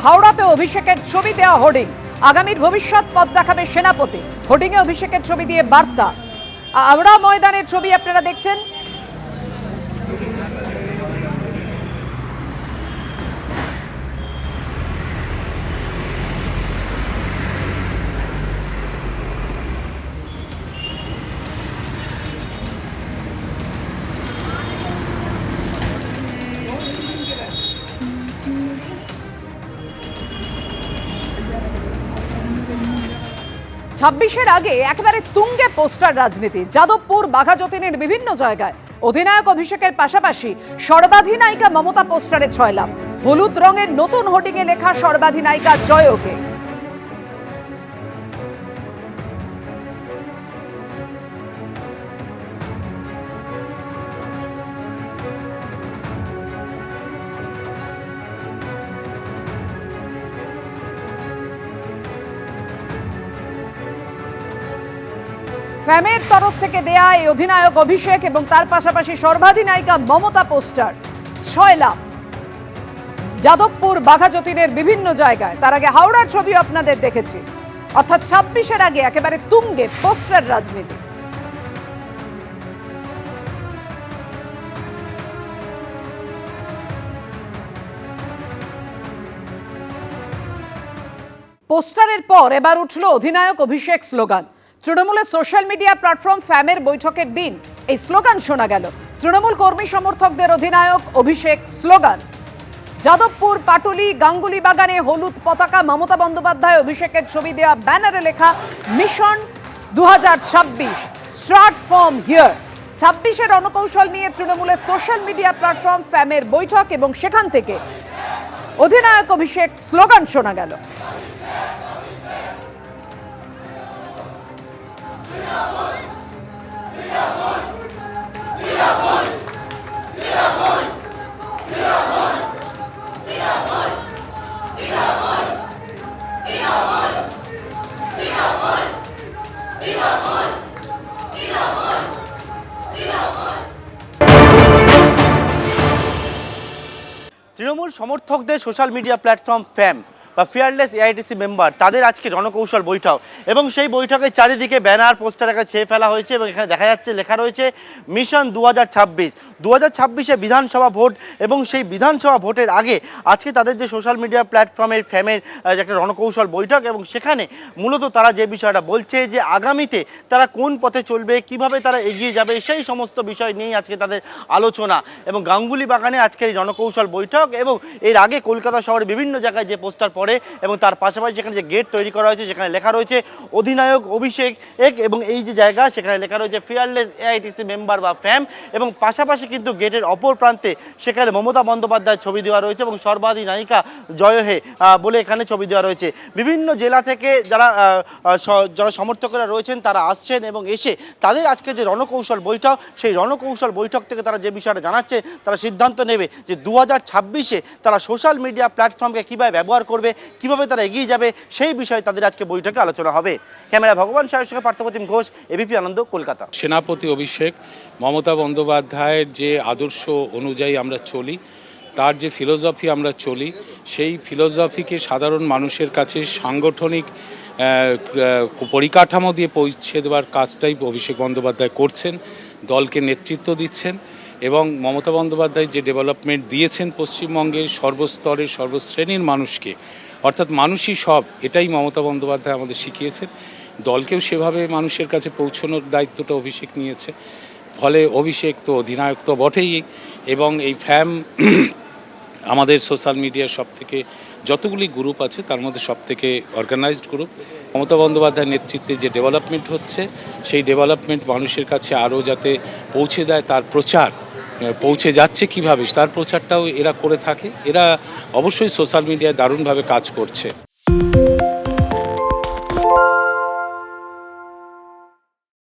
হাওড়াতে অভিষেকের ছবি দেওয়া হোর্ডিং, আগামীর ভবিষ্যৎ পথ দেখাবে সেনাপতি। হোর্ডিংয়ে অভিষেকের ছবি দিয়ে বার্তা। হাওড়া ময়দানের ছবি আপনারা দেখছেন। ছাব্বিশের আগে একেবারে তুঙ্গে পোস্টার রাজনীতি। যাদবপুর, বাঘাযতীনের বিভিন্ন জায়গায় অধিনায়ক অভিষেকের পাশাপাশি সর্বাধিনায়িকা মমতা পোস্টারে ছয়লাভ। হলুদ রঙের নতুন হোর্ডিংয়ে লেখা সর্বাধিনায়িকা জয় ওঠে। ফ্যামের তরফ থেকে দেয়া এই অধিনায়ক অভিষেক এবং তার পাশাপাশি সর্বাধিনায়িকা মমতা পোস্টার ছয়লাভ। যাদবপুর, বাঘাযতীনের বিভিন্ন জায়গায়। তার আগে হাওড়ার ছবি আপনাদের দেখেছি। অর্থাৎ 26-এর আগে একেবারে তুঙ্গে পোস্টার রাজনীতি। পোস্টারের পর এবার উঠল অধিনায়ক অভিষেক স্লোগান। তৃণমূলের সোশ্যাল মিডিয়া প্ল্যাটফর্ম ফ্যামের বৈঠকের দিন এই স্লোগান শোনা গেল। তৃণমূল কর্মী সমর্থকদের অধিনায়ক অভিষেক স্লোগান। যাদবপুর, পাটুলি, গাঙ্গুলি বাগানে হলুদ পতাকা, মমতা বন্দ্যোপাধ্যায় অভিষেকের ছবি দেওয়া ব্যানারে লেখা মিশন 2026 স্টার্ট ফ্রম হিয়ার। 26-এর রণকৌশল নিয়ে তৃণমূলের সোশ্যাল মিডিয়া প্ল্যাটফর্ম ফ্যামের বৈঠক এবং সেখান থেকে অধিনায়ক অভিষেক স্লোগান শোনা গেল। তৃণমূল সমর্থকদের সোশ্যাল মিডিয়া প্ল্যাটফর্ম ফ্যাম বা ফিয়ারলেস এআইটিসি মেম্বার তাদের আজকে রণকৌশল বৈঠক এবং সেই বৈঠকের চারিদিকে ব্যানার পোস্টার ছেয়ে ফেলা হয়েছে এবং এখানে দেখা যাচ্ছে লেখা রয়েছে মিশন 2026। 2026-এ বিধানসভা ভোট এবং সেই বিধানসভা ভোটের আগে আজকে তাদের যে সোশ্যাল মিডিয়া প্ল্যাটফর্মের ফ্যামের একটা রণকৌশল বৈঠক এবং সেখানে মূলত তারা যে বিষয়টা বলছে যে আগামীতে তারা কোন পথে চলবে, কিভাবে তারা এগিয়ে যাবে, সেই সমস্ত বিষয় নিয়েই আজকে তাদের আলোচনা। এবং গাঙ্গুলি বাগানে আজকের এই রণকৌশল বৈঠক এবং এর আগে কলকাতা শহরে বিভিন্ন জায়গায় যে পোস্টার পড়ে এবং তার পাশাপাশি সেখানে যে গেট তৈরি করা হয়েছে সেখানে লেখা রয়েছে অধিনায়ক অভিষেক এবং এই যে জায়গা সেখানে লেখা রয়েছে ফিয়ারলেস এআইটিসি মেম্বার বা ফ্যাম এবং পাশাপাশি কিন্তু গেটের অপর প্রান্তে সেখানে মমতা বন্দ্যোপাধ্যায়ের ছবি দেওয়া রয়েছে এবং সর্বাধিনায়িকা জয় হে বলে এখানে ছবি দেওয়া রয়েছে। বিভিন্ন জেলা থেকে যারা সমর্থকরা রয়েছেন তারা আসছেন এবং এসে তাদের আজকে যে রণকৌশল বৈঠক সেই রণকৌশল বৈঠক থেকে তারা যে বিষয়টা জানাচ্ছে তারা সিদ্ধান্ত নেবে যে 2026-এ তারা সোশ্যাল মিডিয়া প্ল্যাটফর্মকে কীভাবে ব্যবহার করবে, কিভাবে তারা এগিয়ে যাবে, সেই বিষয়ে তাদের আজকে বৈঠকে আলোচনা হবে। ক্যামেরা ভগবান সাহের সঙ্গে পার্থপ্রতিম ঘোষ, এবিপি আনন্দ, কলকাতা। সেনাপতি অভিষেক মমতা বন্দ্যোপাধ্যায়ের যে আদর্শ অনুযায়ী আমরা চলি, তার যে ফিলোসফি আমরা চলি, সেই ফিলোসফিকে সাধারণ মানুষের কাছে সাংগঠনিক পরিকাঠামো দিয়ে পৌঁছে দেওয়ার কাজটাই অভিষেক বন্দ্যোপাধ্যায় করছেন, দলকে নেতৃত্ব দিচ্ছেন এবং মমতা বন্দ্যোপাধ্যায় যে ডেভেলপমেন্ট দিয়েছেন পশ্চিমবঙ্গের সর্বস্তরের সর্বশ্রেণীর মানুষকে, অর্থাৎ মানুষই সব, এটাই মমতা বন্দ্যোপাধ্যায় আমাদের শিখিয়েছেন। দলকেও সেভাবে মানুষের কাছে পৌঁছানোর দায়িত্বটা অভিষেক নিয়েছে। ফলে অভিষেক তো অধিনায়ক তো বটেই এবং এই ফ্যাম আমাদের সোশ্যাল মিডিয়ার সব থেকে যতগুলি গ্রুপ আছে তার মধ্যে সব থেকে অর্গানাইজড গ্রুপ। মমতা বন্দ্যোপাধ্যায়ের নেতৃত্বে যে ডেভেলপমেন্ট হচ্ছে সেই ডেভেলপমেন্ট মানুষের কাছে আরও যাতে পৌঁছে দেয়, তার প্রচার পৌঁছে যাচ্ছে কিভাবে তার প্রচারটাও এরা করে থাকে। এরা অবশ্যই সোশ্যাল মিডিয়ায় দারুণভাবে কাজ করছে।